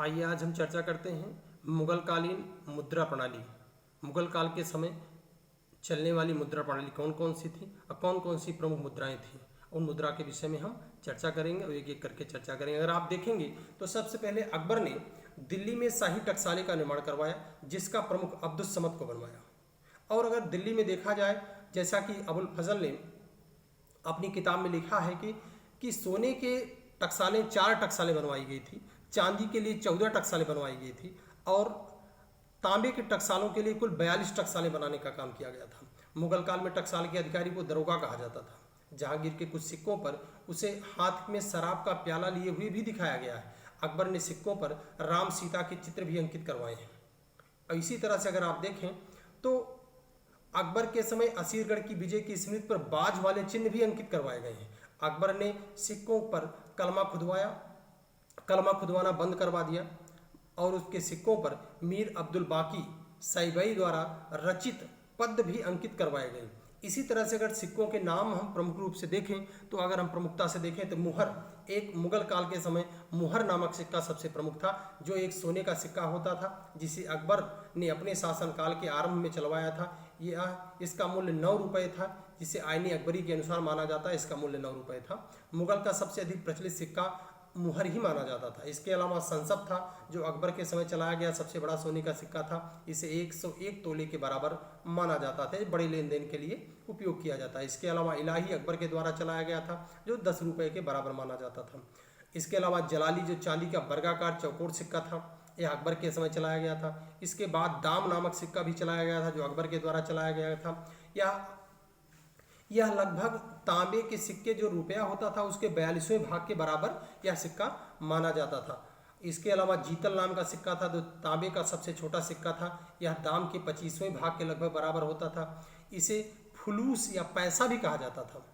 आइए आज हम चर्चा करते हैं मुगल कालीन मुद्रा प्रणाली। मुगल काल के समय चलने वाली मुद्रा प्रणाली कौन कौन सी थी और कौन कौन सी प्रमुख मुद्राएं थी, उन मुद्रा के विषय में हम चर्चा करेंगे और एक एक करके चर्चा करेंगे। अगर आप देखेंगे तो सबसे पहले अकबर ने दिल्ली में शाही टकसाले का निर्माण करवाया, जिसका प्रमुख अब्दुस समद को बनवाया। और अगर दिल्ली में देखा जाए, जैसा कि अबुल फजल ने अपनी किताब में लिखा है कि सोने के टकसालें 4 टकसालें बनवाई गई थी, चांदी के लिए 14 टकसालें बनवाई गई थी और तांबे के टकसालों के लिए कुल 42 टकसालें बनाने का काम किया गया था। मुगल काल में टकसाल के अधिकारी को दरोगा कहा जाता था। जहांगीर के कुछ सिक्कों पर उसे हाथ में शराब का प्याला लिए हुए भी दिखाया गया है। अकबर ने सिक्कों पर राम सीता के चित्र भी अंकित करवाए हैं। और इसी तरह से अगर आप देखें तो अकबर के समय असीरगढ़ की विजय की स्मृति पर बाज वाले चिन्ह भी अंकित करवाए गए हैं। अकबर ने सिक्कों पर कलमा खुदवाना बंद करवा दिया और उसके सिक्कों पर मीर अब्दुल बाकी साइबाई द्वारा रचित पद भी अंकित करवाए गए। इसी तरह से अगर सिक्कों के नाम हम प्रमुख रूप से देखें तो अगर हम प्रमुखता से देखें तो मुहर, एक मुगल काल के समय मुहर नामक सिक्का सबसे प्रमुख था, जो एक सोने का सिक्का होता था जिसे अकबर ने अपने शासनकाल के आरंभ में चलवाया था। इसका मूल्य 9 रुपये था, जिसे आईनी अकबरी के अनुसार माना जाता है इसका मूल्य 9 रुपये था। मुगल का सबसे अधिक प्रचलित सिक्का मुहर ही माना जाता था। इसके अलावा संसब था, जो अकबर के समय चलाया गया सबसे बड़ा सोने का सिक्का था। इसे 101 तोले के बराबर माना जाता था, बड़े लेन देन के लिए उपयोग किया जाता है। इसके अलावा इलाही अकबर के द्वारा चलाया गया था, जो 10 रुपये के बराबर माना जाता था। इसके अलावा जलाली, जो चांदी का वर्गाकार चौकोर सिक्का था, यह अकबर के समय चलाया गया था। इसके बाद दाम नामक सिक्का भी चलाया गया था, जो अकबर के द्वारा चलाया गया था। यह लगभग तांबे के सिक्के, जो रुपया होता था, उसके 42वें भाग के बराबर यह सिक्का माना जाता था। इसके अलावा जीतल नाम का सिक्का था, जो तांबे का सबसे छोटा सिक्का था। यह दाम के 25वें भाग के लगभग बराबर होता था। इसे फुलूस या पैसा भी कहा जाता था।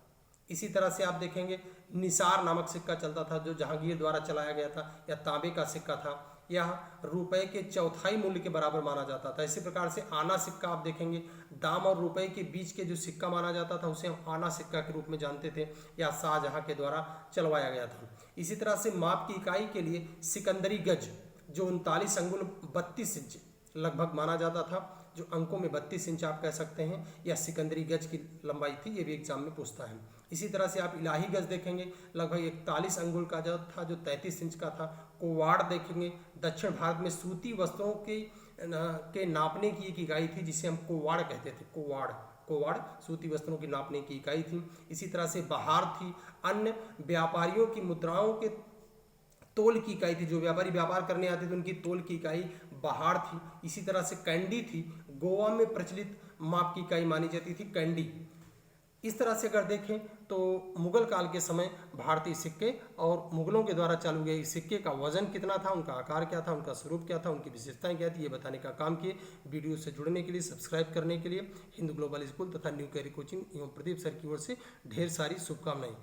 इसी तरह से आप देखेंगे निसार नामक सिक्का चलता था, जो जहांगीर द्वारा चलाया गया था। यह तांबे का सिक्का था। यह रुपए के चौथाई मूल्य के बराबर माना जाता था। इसी प्रकार से आना सिक्का आप देखेंगे, दाम और रुपए के बीच के जो सिक्का माना जाता था उसे हम आना सिक्का के रूप में जानते थे। यह शाहजहां के द्वारा चलवाया गया था। इसी तरह से माप की इकाई के लिए सिकंदरी गज, जो 39 अंगुल 32 इंच लगभग माना जाता था, जो अंकों में 32 इंच आप कह सकते हैं, यह सिकंदरी गज की लंबाई थी। ये भी एग्जाम में पूछता है। इसी तरह से आप इलाही गज देखेंगे, लगभग 41 अंगुल का जो था, जो 33 इंच का था। कोवाड़ देखेंगे, दक्षिण भारत में सूती वस्त्रों के नापने की एक इकाई थी, जिसे हम कोवाड़ कहते थे। कोवाड़ सूती वस्त्रों की नापने की इकाई थी। इसी तरह से बहार थी, अन्य व्यापारियों की मुद्राओं के तोल की इकाई थी। जो व्यापारी व्यापार करने आते थे उनकी तोल की इकाई बहार थी। इसी तरह से कैंडी थी, गोवा में प्रचलित माप की इकाई मानी जाती थी कैंडी। इस तरह से अगर देखें तो मुगल काल के समय भारतीय सिक्के और मुगलों के द्वारा चालू गए सिक्के का वजन कितना था, उनका आकार क्या था, उनका स्वरूप क्या था, उनकी विशेषताएं क्या थी, ये बताने का काम किए। वीडियो से जुड़ने के लिए, सब्सक्राइब करने के लिए हिंदू ग्लोबल स्कूल तथा न्यू कैरियर कोचिंग एवं प्रदीप सर की ओर से ढेर सारी शुभकामनाएं।